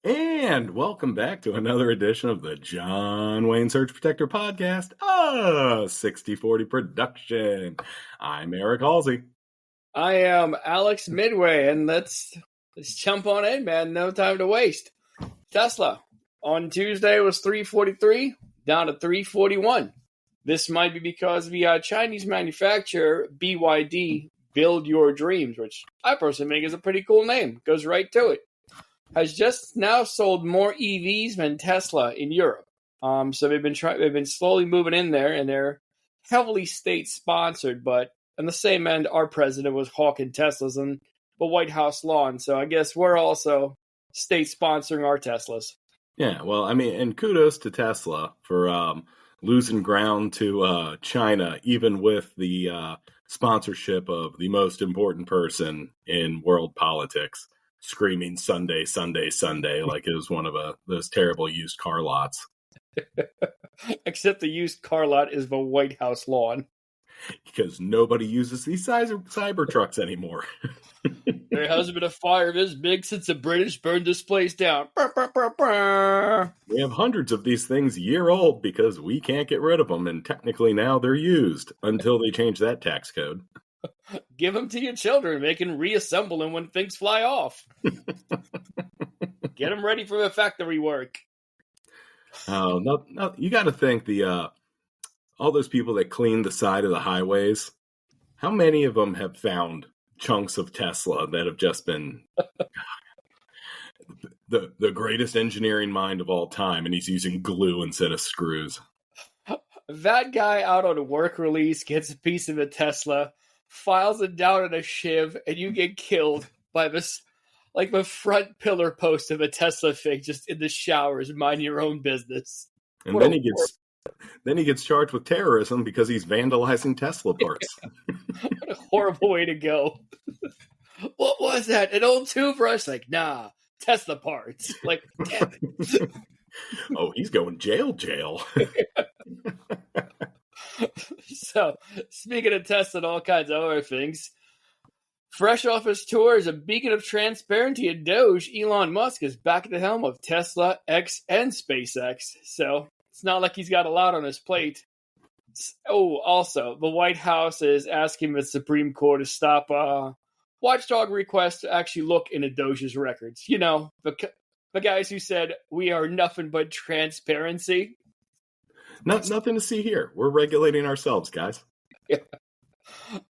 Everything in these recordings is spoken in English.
And welcome back to another edition of the John Wayne Surge Protector podcast, a 60/40 production. I'm Eric Halsey. I am Alex Midway, and let's jump on in, man. No time to waste. Tesla on Tuesday was 343, down to 341. This might be because the Chinese manufacturer BYD Build Your Dreams, which I personally think is a pretty cool name. Goes right to it. Has just now sold more EVs than Tesla in Europe. So they've been slowly moving in there, and they're heavily state sponsored. But on the same end, our president was hawking Teslas on the White House lawn. So I guess we're also state sponsoring our Teslas. Yeah, well, I mean, and kudos to Tesla for losing ground to China, even with the sponsorship of the most important person in world politics, screaming Sunday, Sunday, Sunday, like it was one of those terrible used car lots. Except the used car lot is the White House lawn. Because nobody uses these cyber trucks anymore. There hasn't been a fire this big since the British burned this place down. Burr, burr, burr, burr. We have hundreds of these things a year old because we can't get rid of them, and technically now they're used until they change that tax code. Give them to your children. They can reassemble them when things fly off. Get them ready for the factory work. Oh, no, you got to think all those people that clean the side of the highways, how many of them have found chunks of Tesla that have just been the greatest engineering mind of all time, and he's using glue instead of screws. That guy out on a work release gets a piece of a Tesla, files it down in a shiv, and you get killed by this, like the front pillar post of a Tesla thing just in the showers, mind your own business. And then he gets charged with terrorism because he's vandalizing Tesla parts. What a horrible way to go. What was that? An old toothbrush? Like, nah, Tesla parts. Like, damn it. Oh, he's going jail. So, speaking of Tesla and all kinds of other things, fresh off his tour as a beacon of transparency at Doge, Elon Musk is back at the helm of Tesla, X, and SpaceX. So, it's not like he's got a lot on his plate. Oh, also, the White House is asking the Supreme Court to stop watchdog requests to actually look into Doge's records. You know, the guys who said, we are nothing but transparency. Nothing to see here. We're regulating ourselves, guys. Yeah.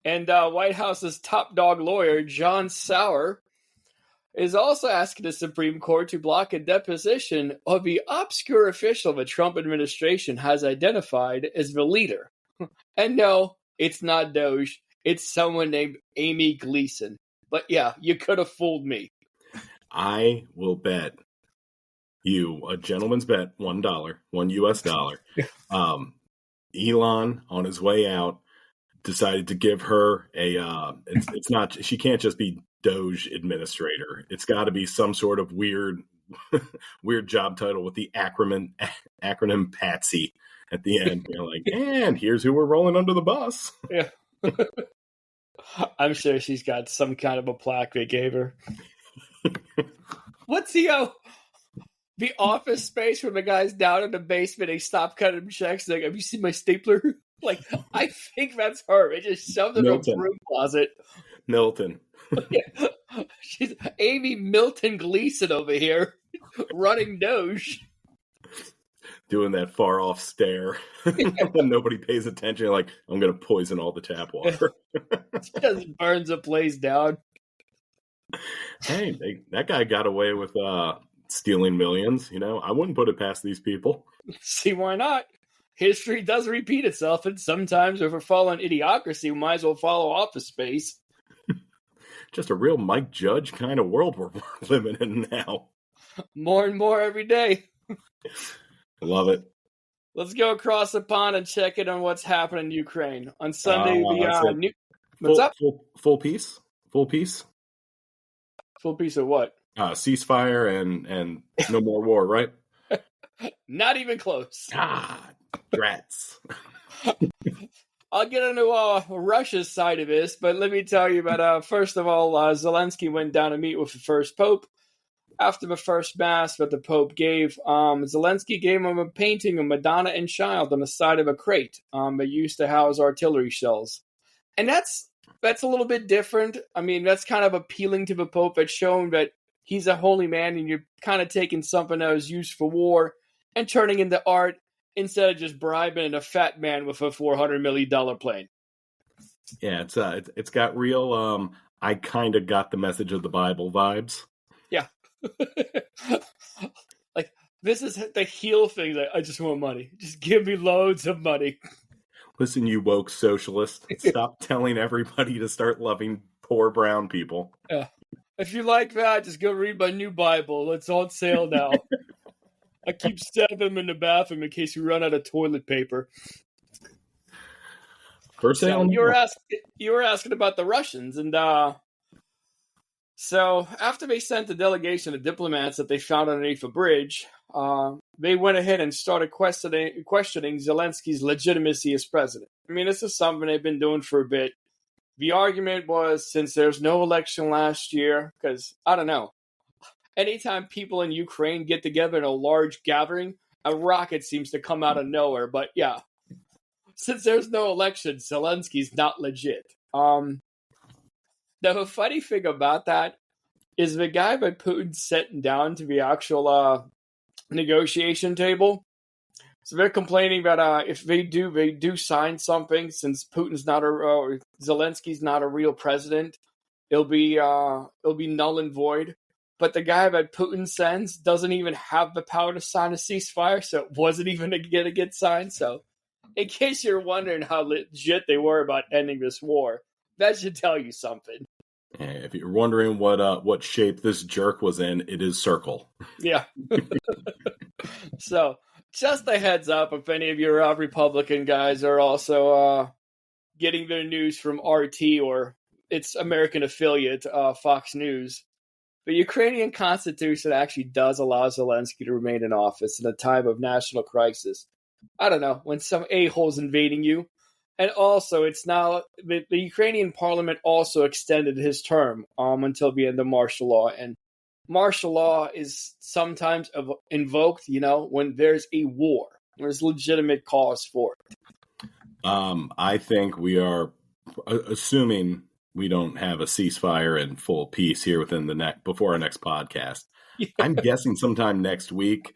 And White House's top dog lawyer, John Sauer, is also asking the Supreme Court to block a deposition of the obscure official the Trump administration has identified as the leader. And no, it's not Doge. It's someone named Amy Gleason. But yeah, you could have fooled me. I will bet you a gentleman's bet, $1 US. Elon, on his way out, decided to give her it's not, she can't just be Doge administrator. It's got to be some sort of weird job title with the acronym Patsy at the end. You're like, and here's who we're rolling under the bus. Yeah. I'm sure she's got some kind of a plaque they gave her. What's the office space where the guy's down in the basement, they stop cutting checks, like, have you seen my stapler? Like, I think that's her. It just shoved in a broom closet. Milton. Yeah. She's Amy Milton Gleason over here, running Doge. Doing that far off stare when nobody pays attention. Like, I'm going to poison all the tap water. She just burns the place down. Hey, that guy got away with stealing millions. You know, I wouldn't put it past these people. See, why not? History does repeat itself, and sometimes if we're following idiocracy, we might as well follow Office Space. Just a real Mike Judge kind of world we're living in now. More and more every day. Love it. Let's go across the pond and check in on what's happening in Ukraine. On Sunday, what's up? Full peace? Full peace? Full peace of what? Ceasefire and no more war, right? Not even close. Rats. I'll get into Russia's side of this, but let me tell you about, first of all, Zelensky went down to meet with the first pope. After the first mass that the Pope gave, Zelensky gave him a painting of Madonna and Child on the side of a crate that used to house artillery shells. And that's a little bit different. I mean, that's kind of appealing to the Pope. It's showing that he's a holy man, and you're kind of taking something that was used for war and turning into art instead of just bribing a fat man with a $400 million plane. Yeah, it's got real. I kind of got the message of the Bible vibes. Yeah. Like, this is the heel thing. That I just want money. Just give me loads of money. Listen, you woke socialist, stop telling everybody to start loving poor brown people. Yeah. If you like that, just go read my new Bible. It's on sale now. I keep stabbing them in the bathroom in case you run out of toilet paper. First sale. So you were asking about the Russians, and so after they sent a delegation of diplomats that they found underneath a bridge, they went ahead and started questioning Zelensky's legitimacy as president. I mean, this is something they've been doing for a bit. The argument was, since there's no election last year, because, I don't know, anytime people in Ukraine get together in a large gathering, a rocket seems to come out of nowhere. But yeah, since there's no election, Zelensky's not legit. The funny thing about that is the guy that Putin's sitting down to the actual negotiation table. So they're complaining that if they do sign something, since Zelensky's not a real president, it'll be null and void. But the guy that Putin sends doesn't even have the power to sign a ceasefire, so it wasn't even going to get signed. So, in case you're wondering how legit they were about ending this war, that should tell you something. If you're wondering what shape this jerk was in, it is circle. Yeah. So, just a heads up, if any of your Republican guys are also getting their news from RT or its American affiliate, Fox News, the Ukrainian constitution actually does allow Zelensky to remain in office in a time of national crisis. I don't know, when some a-hole's invading you. And also, it's now the Ukrainian parliament also extended his term until the end of martial law. And martial law is sometimes invoked, when there's a war. There's legitimate cause for it. I think we are assuming we don't have a ceasefire and full peace here before our next podcast. Yeah. I'm guessing sometime next week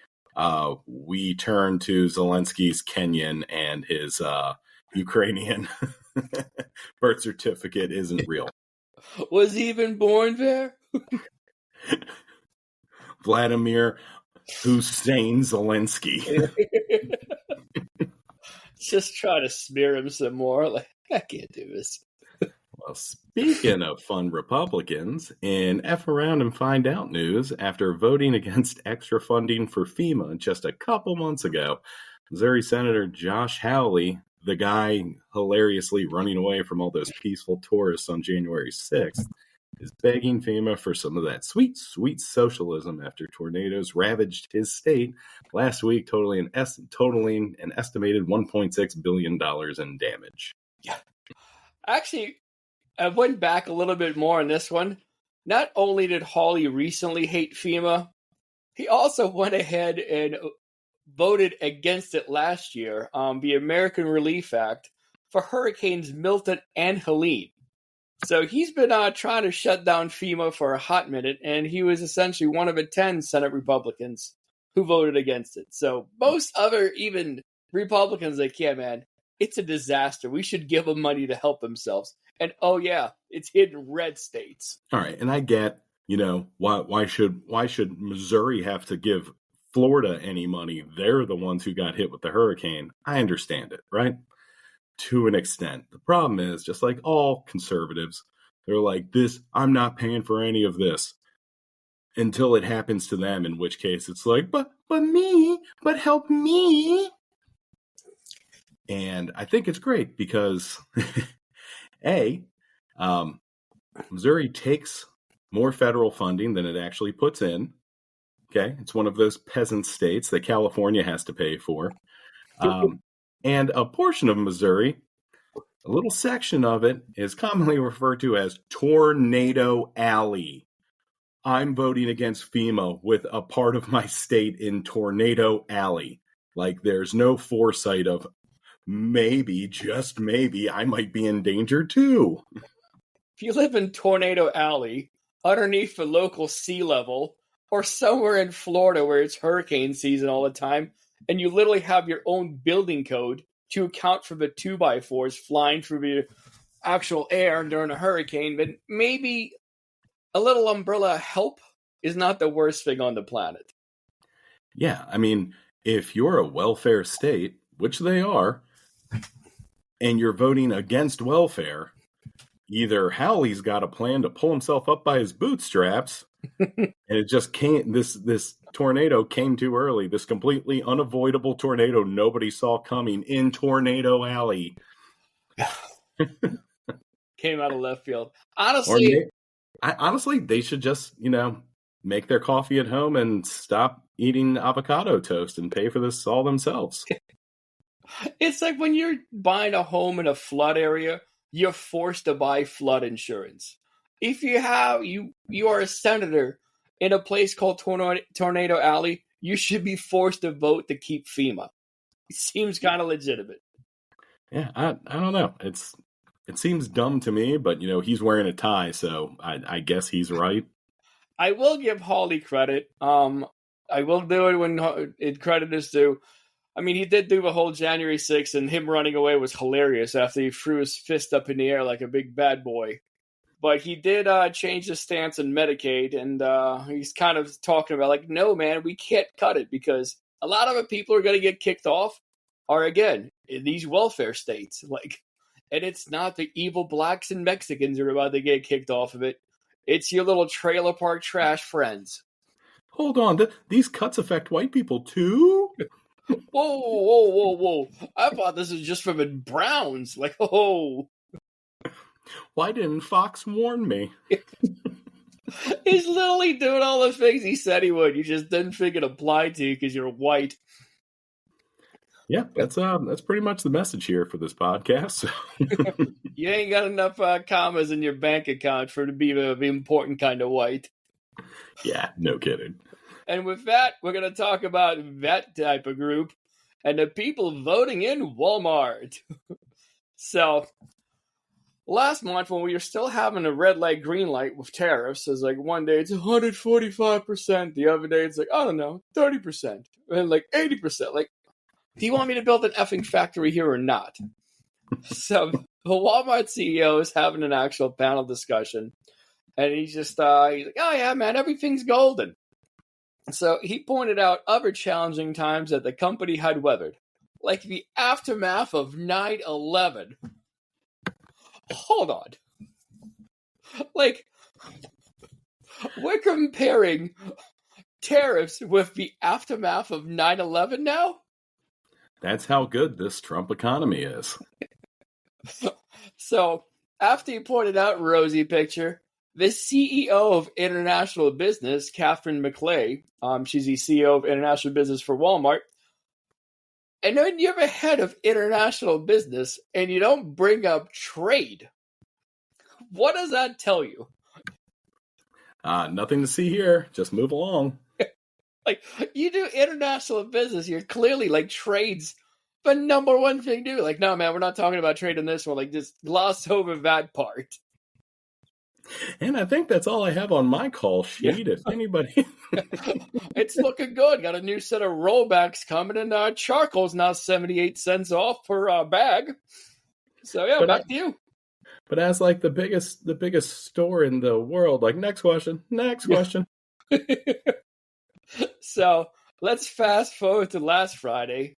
we turn to Zelensky's Kenyan and his Ukrainian birth certificate isn't real. Was he even born there? Vladimir Hussein Zelensky. Just try to smear him some more. Like, I can't do this. Well, speaking of fun Republicans, in F Around and Find Out news, after voting against extra funding for FEMA just a couple months ago, Missouri Senator Josh Hawley, the guy hilariously running away from all those peaceful tourists on January 6th, is begging FEMA for some of that sweet, sweet socialism after tornadoes ravaged his state last week, totaling an estimated $1.6 billion in damage. Yeah. Actually, I went back a little bit more on this one. Not only did Hawley recently hate FEMA, he also went ahead and voted against it last year, the American Relief Act, for Hurricanes Milton and Helene. So he's been trying to shut down FEMA for a hot minute, and he was essentially one of the 10 Senate Republicans who voted against it. So most other, even Republicans, like, yeah, man, it's a disaster. We should give them money to help themselves. And, oh, yeah, it's hidden red states. All right, and I get, why should Missouri have to give Florida any money? They're the ones who got hit with the hurricane. I understand it, right? To an extent. The problem is, just like all conservatives, they're like, I'm not paying for any of this until it happens to them, in which case it's like, but help me. And I think it's great because, Missouri takes more federal funding than it actually puts in. Okay, it's one of those peasant states that California has to pay for. And a portion of Missouri, a little section of it, is commonly referred to as Tornado Alley. I'm voting against FEMA with a part of my state in Tornado Alley. Like, there's no foresight of maybe, just maybe, I might be in danger too. If you live in Tornado Alley, underneath the local sea level, or somewhere in Florida where it's hurricane season all the time, and you literally have your own building code to account for the 2x4s flying through the actual air during a hurricane, then maybe a little umbrella help is not the worst thing on the planet. Yeah, I mean, if you're a welfare state, which they are, and you're voting against welfare, either Howley's got a plan to pull himself up by his bootstraps, and it just came. This tornado came too early. This completely unavoidable tornado nobody saw coming in Tornado Alley came out of left field. Honestly, they should just make their coffee at home and stop eating avocado toast and pay for this all themselves. It's like when you're buying a home in a flood area, you're forced to buy flood insurance. If you are a senator in a place called Tornado Alley, you should be forced to vote to keep FEMA. It seems kind of legitimate. Yeah, I don't know. It seems dumb to me, but he's wearing a tie, so I guess he's right. I will give Hawley credit. I will do it when credit is due. I mean, he did do the whole January 6th, and him running away was hilarious after he threw his fist up in the air like a big bad boy. But he did change his stance on Medicaid, and he's kind of talking about, like, no, man, we can't cut it because a lot of the people are going to get kicked off are, again, in these welfare states. And it's not the evil blacks and Mexicans who are about to get kicked off of it. It's your little trailer park trash friends. Hold on, these cuts affect white people too? Whoa. I thought this was just for the Browns. Why didn't Fox warn me? He's literally doing all the things he said he would. You just didn't think it applied to you because you're white. Yeah, that's pretty much the message here for this podcast. You ain't got enough commas in your bank account for to be the important kind of white. Yeah, no kidding. And with that, we're going to talk about that type of group and the people voting in Walmart. So, last month when we were still having a red light, green light with tariffs, it's like one day it's 145%, the other day it's like, I don't know, 30%, and 80%. Do you want me to build an effing factory here or not? So, the Walmart CEO is having an actual panel discussion, and he's like, oh yeah, man, everything's golden. So he pointed out other challenging times that the company had weathered, like the aftermath of 9/11. Hold on. We're comparing tariffs with the aftermath of 9/11 now? That's how good this Trump economy is. So, after he pointed out rosy picture, the CEO of International Business, Catherine McClay, she's the CEO of International Business for Walmart, and then you're the head of International Business, and you don't bring up trade. What does that tell you? Nothing to see here. Just move along. You do international business, you're clearly, trade's the number one thing to do. No, man, we're not talking about trade in this one. Just gloss over that part. And I think that's all I have on my call sheet. Yeah. If anybody... It's looking good. Got a new set of rollbacks coming, and charcoal's now 78 cents off per bag. So, yeah, back to you. But as, the biggest store in the world, next question. So, let's fast forward to last Friday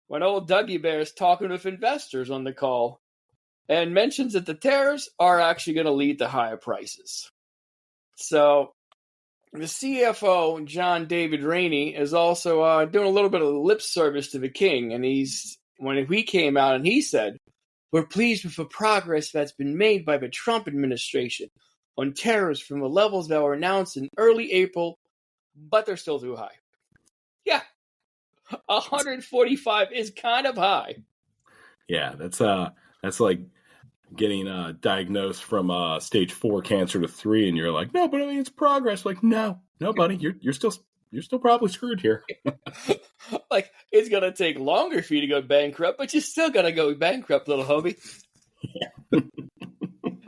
when old Dougie Bear is talking with investors on the call and mentions that the tariffs are actually going to lead to higher prices. So, the CFO, John David Rainey, is also doing a little bit of lip service to the king. And when he came out and he said, we're pleased with the progress that's been made by the Trump administration on tariffs from the levels that were announced in early April, but they're still too high. Yeah, 145 is kind of high. Yeah, that's like getting diagnosed from stage 4 cancer to 3, and you're like, no, but I mean it's progress. Like, no, buddy, you're still probably screwed here. Like, it's gonna take longer for you to go bankrupt, but you're still gonna go bankrupt, little homie. Yeah.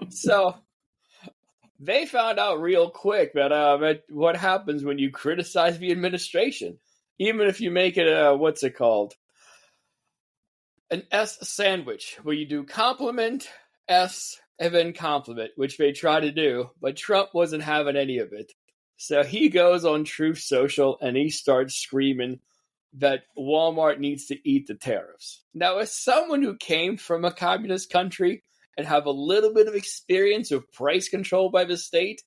So they found out real quick that what happens when you criticize the administration, even if you make it a what's it called, an S sandwich, where you do compliment S and then compliment, which they try to do, but Trump wasn't having any of it. So he goes on Truth Social and he starts screaming that Walmart needs to eat the tariffs. Now, as someone who came from a communist country and have a little bit of experience of price control by the state,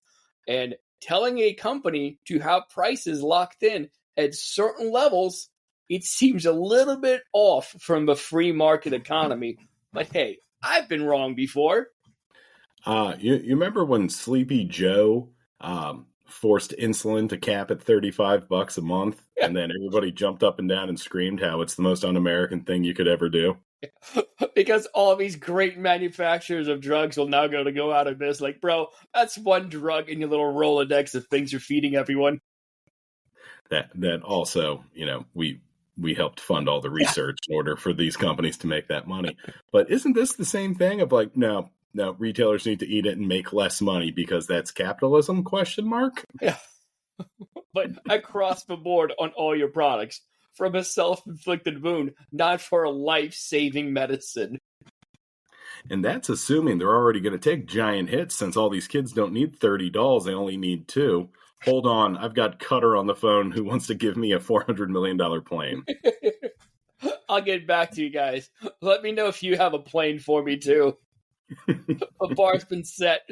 and telling a company to have prices locked in at certain levels, it seems a little bit off from the free market economy. But hey, I've been wrong before. You remember when Sleepy Joe forced insulin to cap at $35 a month, and then everybody jumped up and down and screamed how it's the most un-American thing you could ever do? Because all these great manufacturers of drugs will now go out of business. Like, bro, that's one drug in your little Rolodex of things you're feeding everyone. That also, we helped fund all the research in order for these companies to make that money. But isn't this the same thing of like, no, retailers need to eat it and make less money because that's capitalism, ? Yeah. But across the board on all your products, from a self-inflicted wound, not for a life-saving medicine. And that's assuming they're already going to take giant hits, since all these kids don't need 30 dolls, they only need 2. Hold on, I've got Cutter on the phone who wants to give me a $400 million plane. I'll get back to you guys. Let me know if you have a plane for me too. A bar's been set.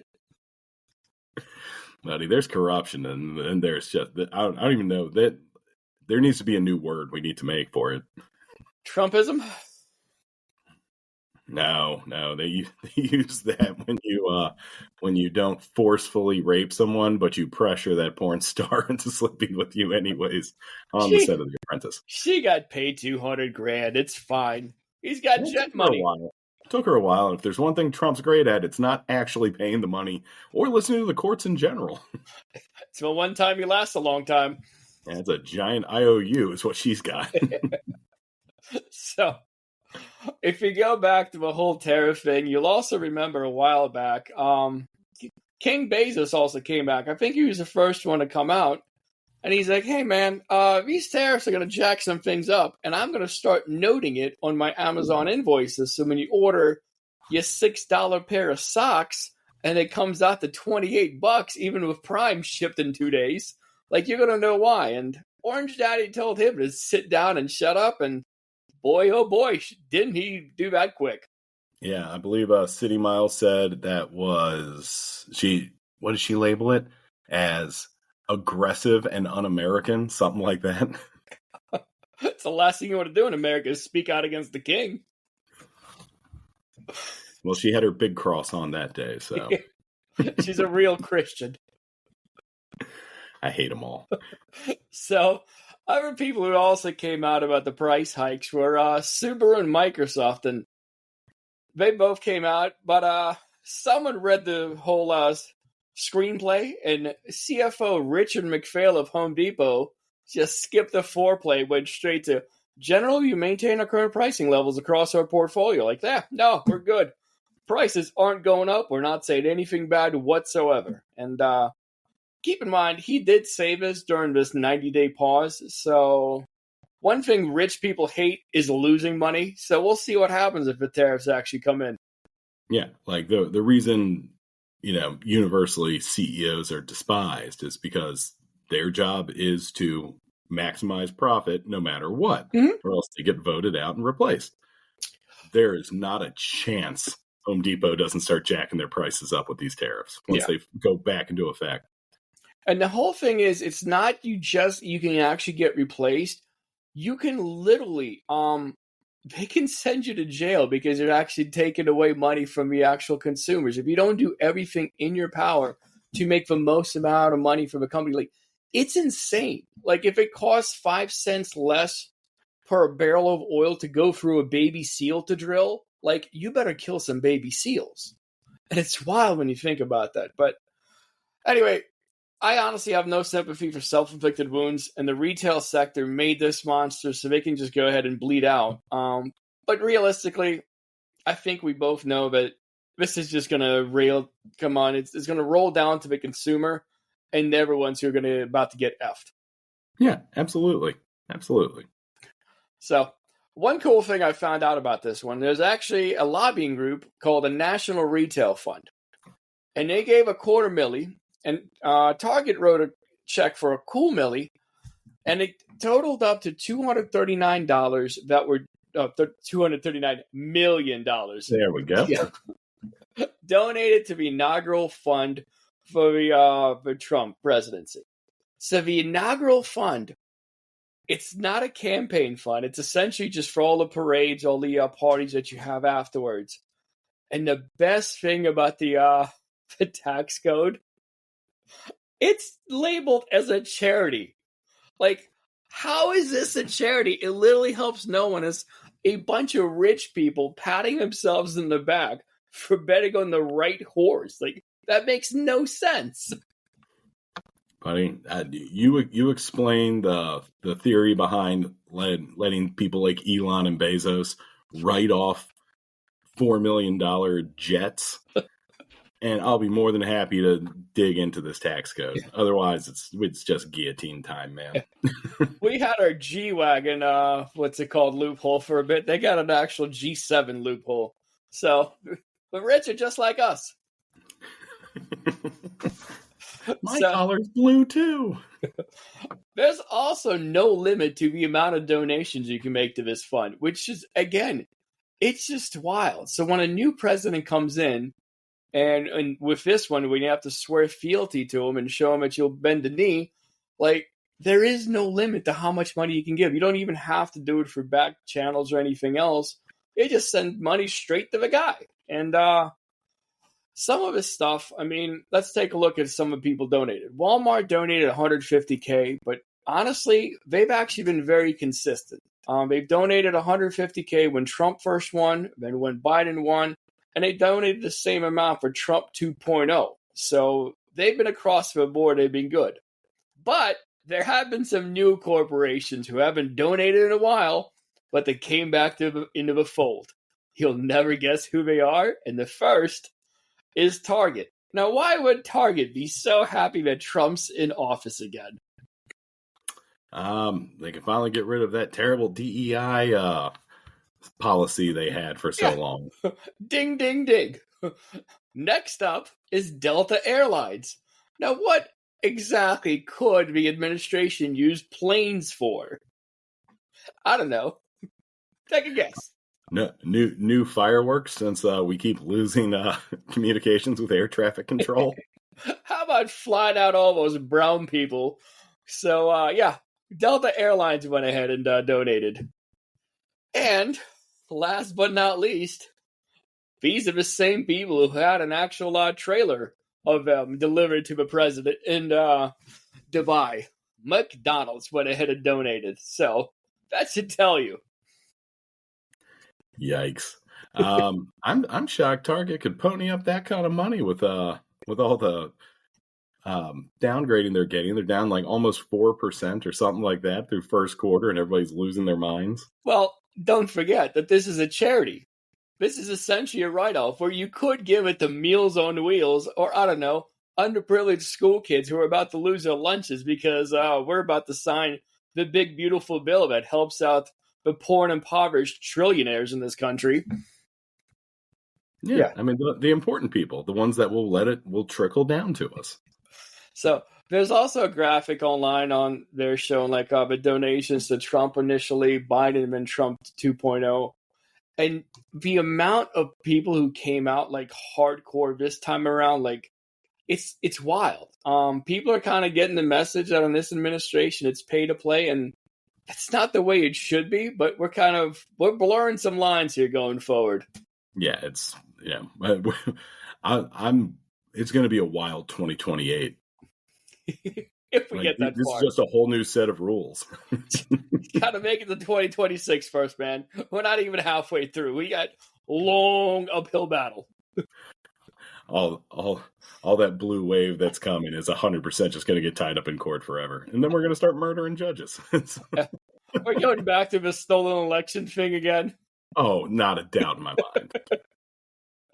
Buddy, there's corruption, and there's just, I don't even know, that there needs to be a new word we need to make for it. Trumpism? No, they use that when you don't forcefully rape someone, but you pressure that porn star into sleeping with you anyways on the set of The Apprentice. She got paid $200,000. It's fine. He's got jet money. Took her a while, and if there's one thing Trump's great at, it's not actually paying the money or listening to the courts in general. It's the one time he lasts a long time. Yeah, it's a giant IOU is what she's got. So, if you go back to the whole tariff thing, you'll also remember a while back, King Bezos also came back. I think he was the first one to come out. And he's like, hey, man, these tariffs are going to jack some things up. And I'm going to start noting it on my Amazon invoices. So when you order your $6 pair of socks and it comes out to $28, even with Prime shipped in 2 days, like, you're going to know why. And Orange Daddy told him to sit down and shut up. And boy, oh boy, didn't he do that quick. Yeah, I believe City Miles said that was, what did she label it? As aggressive and un-American, something like that. It's the last thing you want to do in America is speak out against the king. Well, she had her big cross on that day, so. She's a real Christian. I hate them all. So, other people who also came out about the price hikes were Subaru and Microsoft, and they both came out, but someone read the whole screenplay, and CFO Richard McPhail of Home Depot just skipped the foreplay, went straight to, generally, you maintain our current pricing levels across our portfolio. Like, no, we're good. Prices aren't going up. We're not saying anything bad whatsoever. And keep in mind, he did say this during this 90-day pause. So one thing rich people hate is losing money. So we'll see what happens if the tariffs actually come in. Yeah, like the reason, universally CEOs are despised is because their job is to maximize profit no matter what, or else they get voted out and replaced. There is not a chance Home Depot doesn't start jacking their prices up with these tariffs once they go back into effect. And the whole thing is, it's not you can actually get replaced. You can literally, they can send you to jail because they're actually taking away money from the actual consumers. If you don't do everything in your power to make the most amount of money from a company, like, it's insane. Like, if it costs 5 cents less per barrel of oil to go through a baby seal to drill, like, you better kill some baby seals. And it's wild when you think about that. But anyway, I honestly have no sympathy for self-inflicted wounds, and the retail sector made this monster so they can just go ahead and bleed out. But realistically, I think we both know that this is just going to it's going to roll down to the consumer, and everyone's who are about to get effed. Yeah, absolutely. Absolutely. So one cool thing I found out about this one, there's actually a lobbying group called the National Retail Fund, and they gave $250,000, and Target wrote a check for $250,000, and it totaled up to $239 that were $239 million. There we go. Yeah. Donated to the inaugural fund for the Trump presidency. So the inaugural fund, it's not a campaign fund. It's essentially just for all the parades, all the parties that you have afterwards. And the best thing about the tax code, it's labeled as a charity. Like, how is this a charity? It literally helps no one. It's a bunch of rich people patting themselves in the back for betting on the right horse. Like, that makes no sense. Buddy, you explained the theory behind letting people like Elon and Bezos write off $4 million jets, and I'll be more than happy to dig into this tax code. Otherwise, it's just guillotine time, man. We had our G-Wagon, loophole for a bit. They got an actual G7 loophole. So the rich are just like us. My collar's blue too. There's also no limit to the amount of donations you can make to this fund, which is, again, it's just wild. So when a new president comes in, and with this one, when you have to swear fealty to him and show him that you'll bend the knee, like, there is no limit to how much money you can give. You don't even have to do it for back channels or anything else. You just send money straight to the guy. And some of his stuff, I mean, let's take a look at some of the people donated. Walmart donated $150K, but honestly, they've actually been very consistent. They've donated $150K when Trump first won, then when Biden won, and they donated the same amount for Trump 2.0. So they've been across the board, they've been good. But there have been some new corporations who haven't donated in a while, but they came back into the fold. You'll never guess who they are, and the first is Target. Now, why would Target be so happy that Trump's in office again? They can finally get rid of that terrible DEI policy they had for so long. Ding, ding, ding. Next up is Delta Airlines. Now, what exactly could the administration use planes for? I don't know. Take a guess. No, new fireworks, since we keep losing communications with air traffic control. How about flying out all those brown people? So, Delta Airlines went ahead and donated. And last but not least, these are the same people who had an actual trailer of them delivered to the president in Dubai. McDonald's went ahead and donated. So that should tell you. Yikes! I'm shocked Target could pony up that kind of money with all the downgrading they're getting. They're down like almost 4% or something like that through first quarter, and everybody's losing their minds. Well, don't forget that this is a charity. This is essentially a write-off where you could give it to Meals on Wheels or, I don't know, underprivileged school kids who are about to lose their lunches because we're about to sign the big, beautiful bill that helps out the poor and impoverished trillionaires in this country. Yeah. I mean, the important people, the ones that will trickle down to us. So there's also a graphic online on there showing like the donations to Trump initially, Biden, and Trump 2.0. And the amount of people who came out like hardcore this time around, like it's wild. People are kind of getting the message that on this administration, it's pay to play, and that's not the way it should be, but we're blurring some lines here going forward. Yeah, it's going to be a wild 2028. If we get that this far. Is just a whole new set of rules. Got to make it to 2026 first, man. We're not even halfway through. We got long uphill battle. all that blue wave that's coming is 100% just going to get tied up in court forever, and then we're going to start murdering judges. We're going back to the stolen election thing again. Oh, not a doubt in my mind.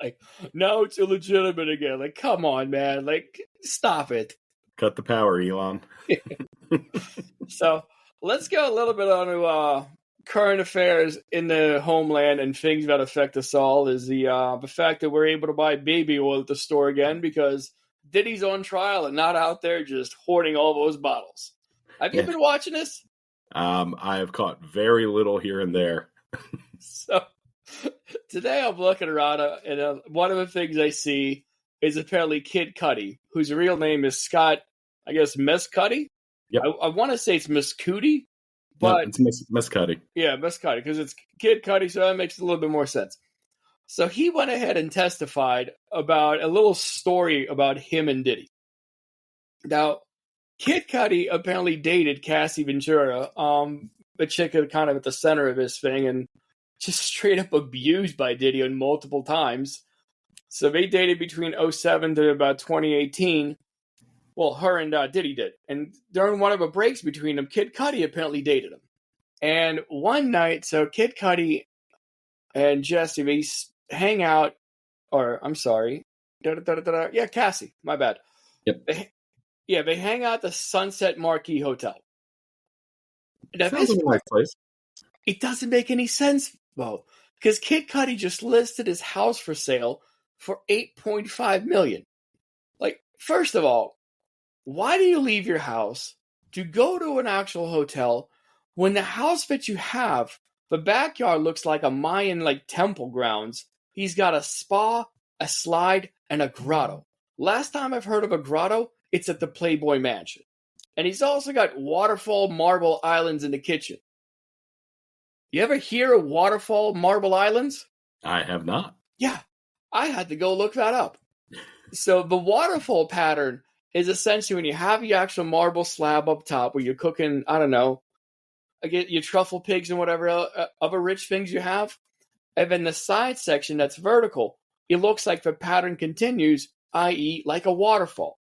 Like, now it's illegitimate again. Like, come on, man. Like, stop it. Cut the power, Elon. So let's go a little bit on to current affairs in the homeland and things that affect us all. Is the fact that we're able to buy baby oil at the store again because Diddy's on trial and not out there just hoarding all those bottles. Have you been watching this? I have caught very little here and there. So today I'm looking around and one of the things I see is apparently Kid Cudi, whose real name is Scott, I guess, Miss Cudi. Yep. I want to say it's Miss Cudi, but no, it's Miss Cudi. Yeah, Miss Cudi, because it's Kid Cudi, so that makes a little bit more sense. So he went ahead and testified about a little story about him and Diddy. Now, Kid Cudi apparently dated Cassie Ventura, a chick kind of at the center of his thing, and just straight up abused by Diddy on multiple times. So they dated between 2007 to about 2018. Well, her and Diddy did. And during one of the breaks between them, Kid Cudi apparently dated him. And one night, so Kid Cudi and Jesse, they hang out, or I'm sorry. Yeah, Cassie, my bad. Yep. They hang out at the Sunset Marquis Hotel. Now, sounds like a nice place. It doesn't make any sense, though, because Kid Cudi just listed his house for sale for $8.5 million. Like, first of all, why do you leave your house to go to an actual hotel when the house that you have, the backyard looks like a Mayan temple grounds? He's got a spa, a slide, and a grotto. Last time I've heard of a grotto, it's at the Playboy Mansion. And he's also got waterfall marble islands in the kitchen. You ever hear of waterfall marble islands? I have not. Yeah, I had to go look that up. So the waterfall pattern is essentially when you have your actual marble slab up top where you're cooking, I don't know, I get your truffle pigs and whatever other rich things you have. And then the side section that's vertical, it looks like the pattern continues, i.e. like a waterfall.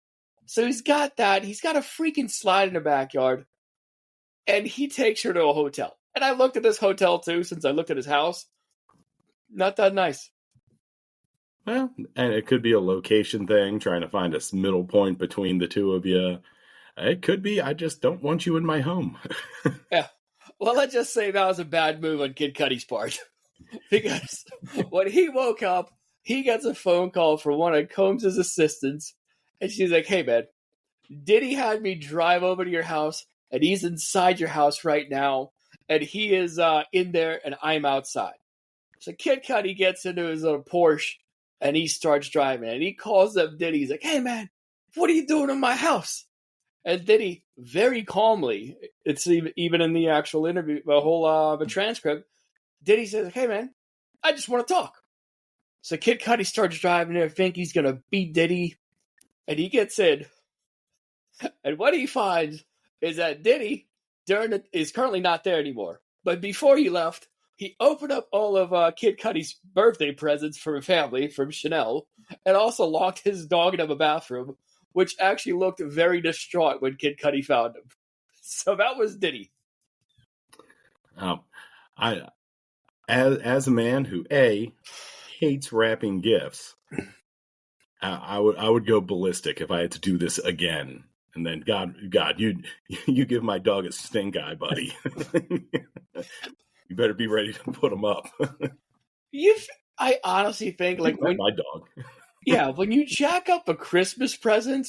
So he's got that. He's got a freaking slide in the backyard. And he takes her to a hotel. And I looked at this hotel too since I looked at his house. Not that nice. Well, and it could be a location thing, trying to find a middle point between the two of you. It could be, I just don't want you in my home. Yeah. Well, let's just say that was a bad move on Kid Cudi's part. Because when he woke up, he gets a phone call from one of Combs' assistants. And she's like, hey, man, Diddy had me drive over to your house, and he's inside your house right now. And he is in there, and I'm outside. So Kid Cudi gets into his little Porsche, and he starts driving. And he calls up Diddy. He's like, hey, man, what are you doing in my house? And Diddy, very calmly, it's even in the actual interview, the whole the transcript, Diddy says, hey, man, I just want to talk. So Kid Cudi starts driving there, think he's going to beat Diddy. And he gets in. And what he finds is that Diddy is currently not there anymore. But before he left, he opened up all of Kid Cudi's birthday presents for his family from Chanel, and also locked his dog into the bathroom, which actually looked very distraught when Kid Cudi found him. So that was Diddy. As a man who hates wrapping gifts, I would go ballistic if I had to do this again. And then God, you give my dog a stink eye, buddy. You better be ready to put him up. I honestly think when my dog. Yeah, when you jack up a Christmas present,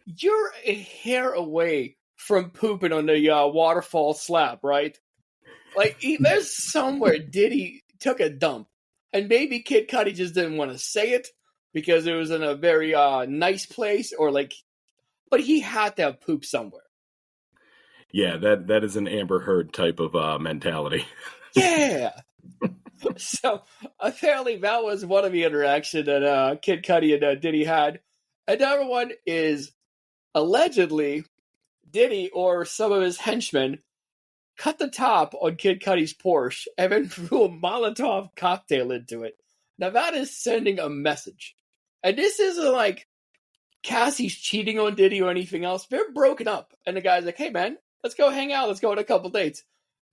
you're a hair away from pooping on the waterfall slab, right? There's somewhere Diddy took a dump, and maybe Kid Cudi just didn't want to say it because it was in a very nice place, but he had to have poop somewhere. Yeah, that is an Amber Heard type of mentality. Yeah. So apparently that was one of the interactions that Kid Cudi and Diddy had. Another one is allegedly Diddy or some of his henchmen cut the top on Kid Cudi's Porsche and then threw a Molotov cocktail into it. Now that is sending a message. And this isn't like Cassie's cheating on Diddy or anything else. They're broken up. And the guy's like, hey, man, let's go hang out. Let's go on a couple dates.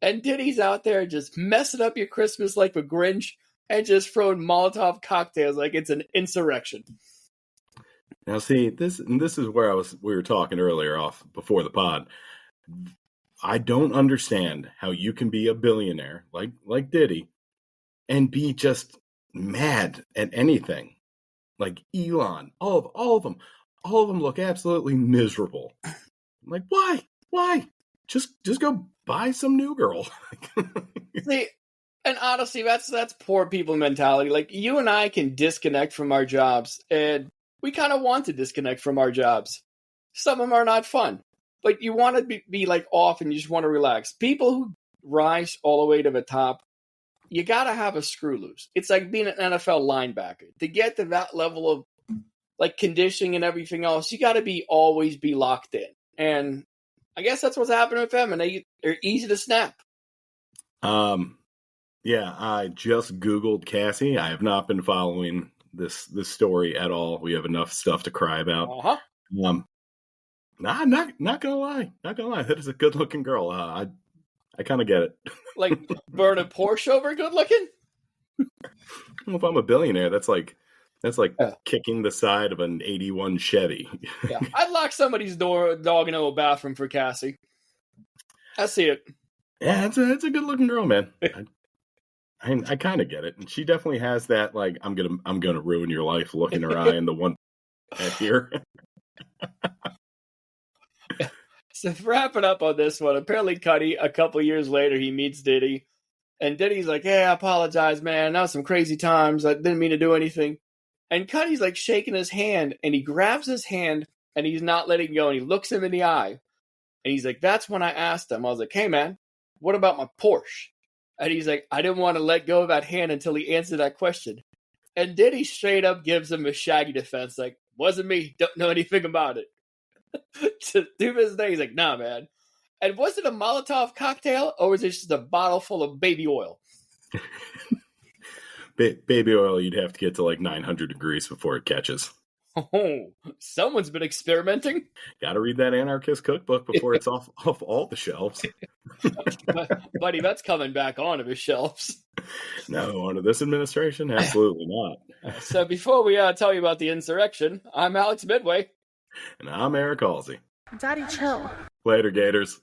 And Diddy's out there just messing up your Christmas like the Grinch and just throwing Molotov cocktails like it's an insurrection. Now, see, this is where we were talking earlier off before the pod. I don't understand how you can be a billionaire like Diddy and be just mad at anything. Like Elon, all of them look absolutely miserable. I'm like, why? Just go buy some new girl. See, and honestly, that's poor people mentality. Like, you and I can disconnect from our jobs, and we kind of want to disconnect from our jobs. Some of them are not fun, but you want to be like off and you just want to relax. People who rise all the way to the top, you got to have a screw loose. It's like being an NFL linebacker. To get to that level of like conditioning and everything else, you got to always be locked in. And I guess that's what's happening with them, and they're easy to snap. Yeah, I just Googled Cassie. I have not been following this story at all. We have enough stuff to cry about. Uh-huh. Nah, I'm not gonna lie. That is a good looking girl. I kind of get it. Like burn a Porsche over good looking? Well, if I'm a billionaire, that's like kicking the side of an 81 Chevy. Yeah, I'd lock somebody's dog into a bathroom for Cassie. I see it. Yeah, it's a good looking girl, man. I kind of get it, and she definitely has that like I'm gonna ruin your life look in her eye, and the one here. So wrapping up on this one, apparently Cudi, a couple years later, he meets Diddy, and Diddy's like, "Hey, I apologize, man. That was some crazy times. I didn't mean to do anything." And Cudi's like shaking his hand, and he grabs his hand, and he's not letting go, and he looks him in the eye, and he's like, "That's when I asked him. I was like, hey, man, what about my Porsche?" And he's like, I didn't want to let go of that hand until he answered that question. And Diddy straight up gives him a shaggy defense, like, wasn't me, don't know anything about it. To this day, he's like, nah, man. And was it a Molotov cocktail, or was it just a bottle full of baby oil? Baby oil, you'd have to get to like 900 degrees before it catches. Oh, someone's been experimenting. Got to read that anarchist cookbook before it's off all the shelves. Buddy, that's coming back onto the shelves. No, under this administration, absolutely not. So before we tell you about the insurrection, I'm Alex Midway. And I'm Eric Halsey. Daddy, chill. Later, Gators.